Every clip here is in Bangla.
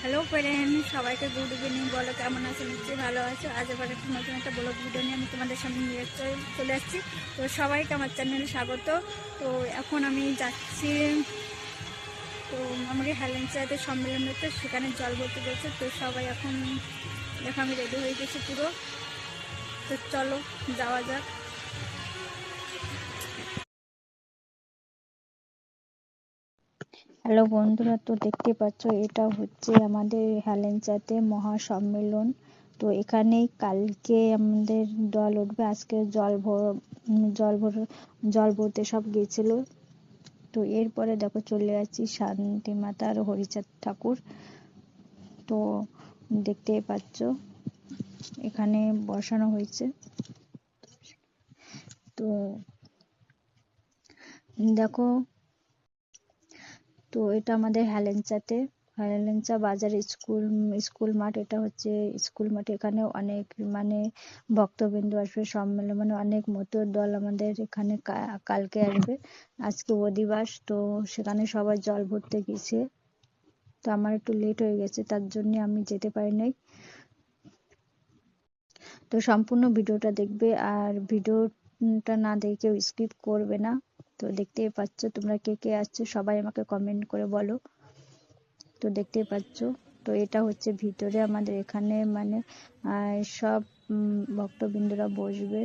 হ্যালো ফ্রেন্ড, সবাইকে গুড ইভিনিং। বলো কেমন আছো? নিশ্চয়ই ভালো আছো। আজ আবার একটা নতুন একটা ব্লগ ভিডিও নিয়ে আমি তোমাদের সামনে নিয়ে চলে আসছি। তো সবাইকে আমার চ্যানেলে স্বাগত। তো এখন আমি যাচ্ছি, তো আমাকে হেলেঞ্চাতে সম্মেলন হচ্ছে, সেখানে জল ভর্তি করছে। তো সবাই এখন দেখো আমি রেডি হয়ে গেছি পুরো। তো চলো যাওয়া যাক। হ্যালো বন্ধুরা, তো দেখতে পাচ্ছ এটা হচ্ছে আমাদের হেলেঞ্চাতে মহাসম্মেলন। তো এখানেই কালকে আমাদের দল উঠবে, আজকে জল ভরতে সব গেছিল। তো এরপরে দেখো চলে যাচ্ছি শান্তি মাতা আর হরিচাঁদ ঠাকুর। তো দেখতেই পাচ্ছ এখানে বসানো হয়েছে। তো দেখো, তো এটা আমাদের হেলেঞ্চা বাজার স্কুল মাঠ। এটা হচ্ছে স্কুল মাঠ। এখানে অনেক ভক্তবৃন্দ আসবে সম্মেলন, অনেক মতুর দল আমাদের এখানে কালকে আসবে। আজকে অধিবাস, তো সেখানে সবাই জল ভরতে গেছে। তো আমার একটু লেট হয়ে গেছে, তার জন্য আমি যেতে পারি নাই। তো সম্পূর্ণ ভিডিওটা দেখবে, আর ভিডিওটা না দেখে কেউ স্কিপ করবে না। তো দেখতেই পাচ্ছ তোমরা কে কে আসছো, সবাই আমাকে কমেন্ট করে বলো। তো দেখতেই পাচ্ছ, তো এটা হচ্ছে ভিতরে আমাদের এখানে সব ভক্তবৃন্দরা বসবে,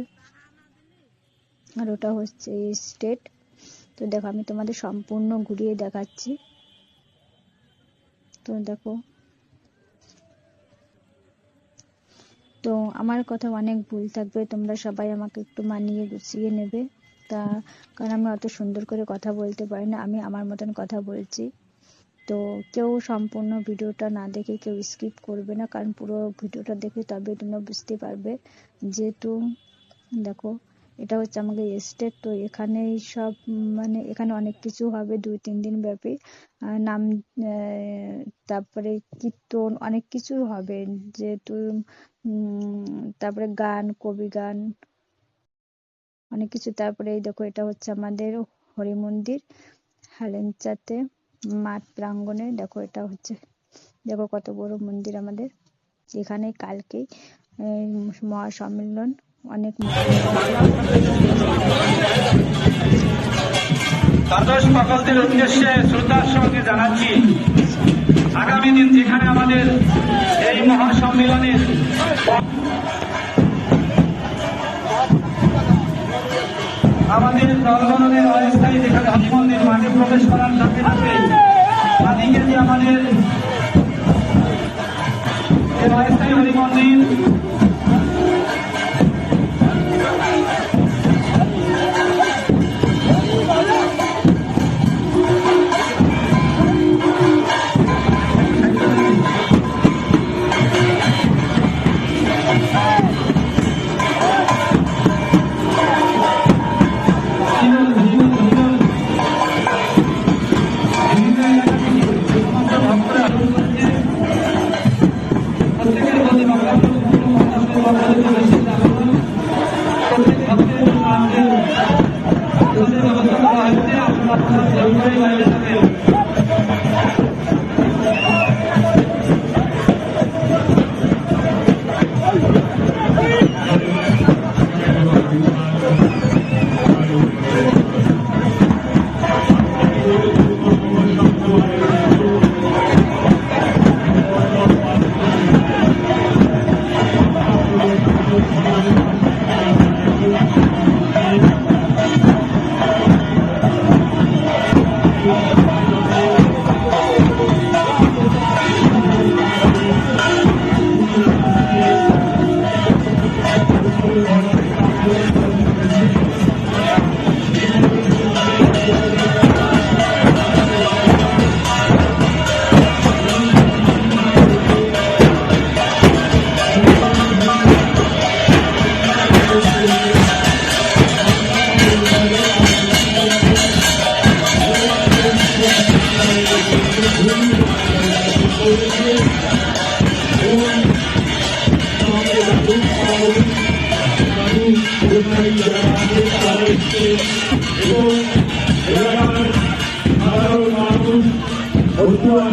আর ওটা হচ্ছে স্টেট। তো দেখো আমি তোমাদের সম্পূর্ণ ঘুরিয়ে দেখাচ্ছি। তো দেখো, তো আমার কথা অনেক ভুল থাকবে, তোমরা সবাই আমাকে একটু মানিয়ে গুছিয়ে নেবে। কারণ আমি অত সুন্দর করে কথা বলতে পারি না, আমি আমার মতন কথা বলছি। তো কেউ সম্পূর্ণ ভিডিওটা না দেখে কেউ স্কিপ করবে না, কারণ পুরো ভিডিওটা দেখে তবে তোমরা বুঝতে পারবে। যেহেতু দেখো এটা হচ্ছে আমাদের স্টেট, তো এখানে সব এখানে অনেক কিছু হবে 2-3 দিন ব্যাপী। নাম, তারপরে কীর্তন, অনেক কিছু হবে। যেহেতু তারপরে গান, কবি গান, অনেক কিছু। তারপরে এই দেখো এটা হচ্ছে আমাদের হরি মন্দির হেলেঞ্চাতে মাঠ প্রাঙ্গণে। দেখো এটা হচ্ছে, দেখো কত বড় মন্দির আমাদের। এখানে কালকেই মহাসম্মেলন। অনেক দ্বাদশ পাগলদের উদ্দেশ্যে শ্রদ্ধার সঙ্গে জানাচ্ছি, আগামী দিন যেখানে আমাদের এই মহাসম্মেলনের আমাদের দলগণনের অস্থায়ী যেখানে হরি মন্দির মাঠে প্রবেশ করার সাথে সাথে বাদিকে যে আমাদের অস্থায়ী হরি মন্দির,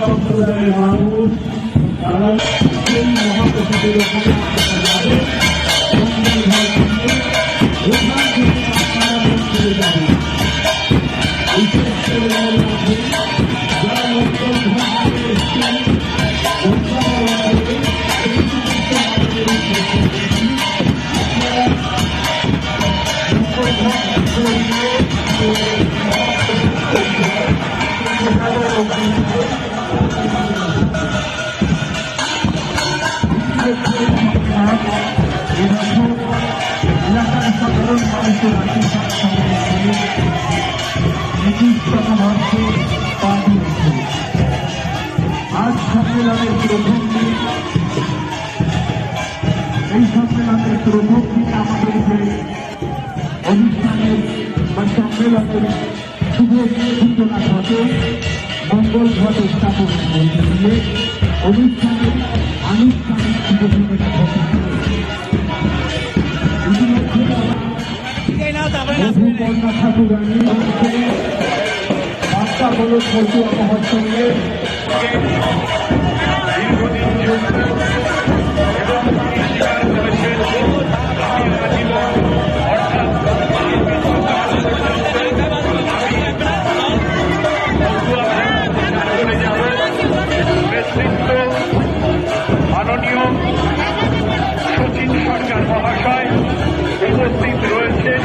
সম্প্রদায়ের মানুষ সেই মহাপ্রসাদের ওখানে আপনারা যাবেন, মঙ্গল ঘাট থেকে ওখান থেকে আপনারা মন্দিরে যাবেন। বিশেষ করে মনে রাখবেন, যারা মঙ্গল ঘাট থেকে এসছেন, এলাকার সাধারণ মানুষের আজ সম্মেলনের প্রথম দিন, এই সম্মেলনের প্রথম দিন আমাদের যে অনুষ্ঠানের বা সম্মেলনের শুভ সূচনা ঘটে মঙ্গল ঘট স্থাপনের মধ্যে দিয়ে অনুষ্ঠানের আনুষ্ঠানিক শুভ সূচনা ঘটেছে। মধুকন্যা ঠাকুরানী বার্তা হল পটুয়া মহোৎসবের মাননীয় সচিন সরকার মহাশয় উপস্থিত রয়েছেন।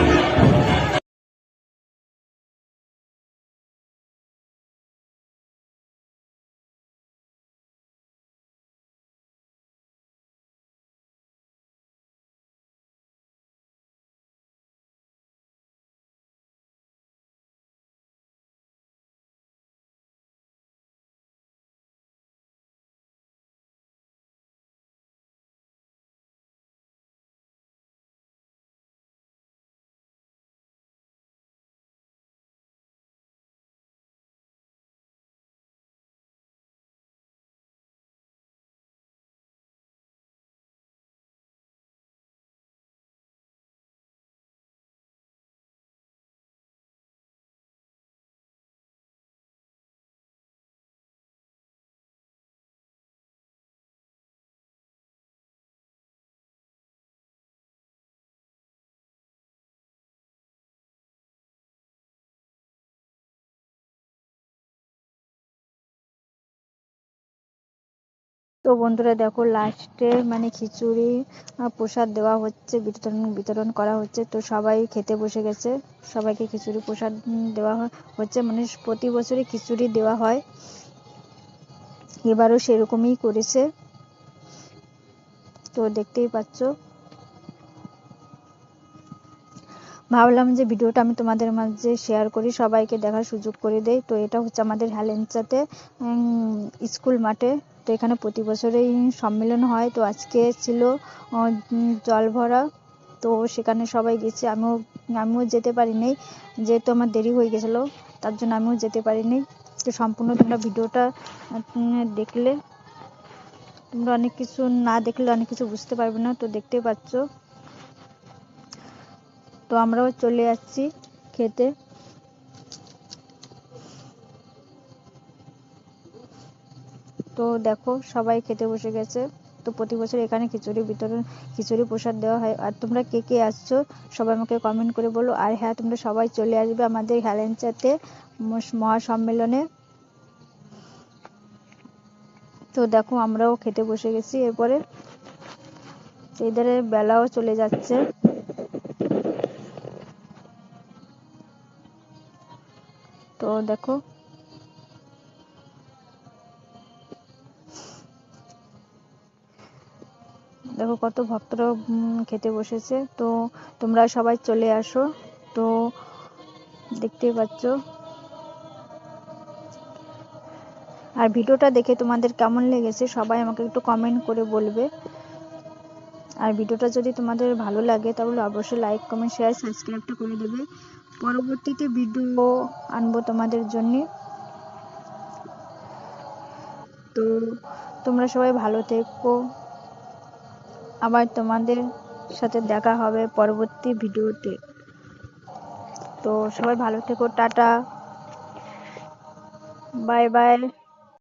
তো বন্ধুরা দেখো লাস্টে মানে খিচুড়ি প্রসাদ দেওয়া হচ্ছে, বিতরণ করা হচ্ছে। তো সবাই খেতে বসে গেছে, সবাইকে খিচুড়ি প্রসাদ দেওয়া হচ্ছে। মানে প্রতি বছরই খিচুড়ি দেওয়া হয়, এবারও সেরকমই করেছে। তো দেখতেই পাচ্ছ, ভাবলাম যে ভিডিওটা আমি তোমাদের মাঝে শেয়ার করি, সবাইকে দেখার সুযোগ করে দেই। তো এটা হচ্ছে আমাদের হেলেঞ্চাতে স্কুল মাঠে। তো এখানে প্রতি বছরেই সম্মেলন হয়। তো আজকে ছিল জল ভরা, তো সেখানে সবাই গেছে। আমিও যেতে পারিনি, যেহেতু আমার দেরি হয়ে গেছিলো, তার জন্য আমিও যেতে পারিনি। তো সম্পূর্ণ তোমরা ভিডিওটা দেখলে, তোমরা অনেক কিছু না দেখলে অনেক কিছু বুঝতে পারবে না। তো দেখতেই পাচ্ছ, তো আমরাও চলে যাচ্ছি খেতে। তো দেখো সবাই খেতে বসে গেছে। তো প্রতি বছর এখানে খিচুড়ি প্রসাদ দেওয়া হয়। আর তোমরা কে কে আসছো সবাই আমাকে কমেন্ট করে বলো। আর হ্যাঁ, তোমরা সবাই চলে আসবে আমাদের হেলেঞ্চাতে মহাসম্মেলনে। তো দেখো আমরাও খেতে বসে গেছি। এরপরে এদের বেলাও চলে যাচ্ছে। তো দেখো কত ভক্তরা খেতে বসেছে। তো তোমরা সবাই চলে আসো। তো দেখতেই পাচ্ছ। আর ভিডিওটা দেখে তোমাদের কেমন লেগেছে সবাই আমাকে একটু কমেন্ট করে বলবে। আর ভিডিওটা যদি তোমাদের ভালো লাগে তাহলে অবশ্যই লাইক, কমেন্ট, শেয়ার, সাবস্ক্রাইবটা করে দেবে। পরবর্তীতে ভিডিও আনবো তোমাদের জন্য। তো তোমরা সবাই ভালো থেকো, আবার তোমাদের সাথে দেখা হবে পরবর্তী ভিডিওতে। তো সবাই ভালো থেকো, টাটা, বাই বাই।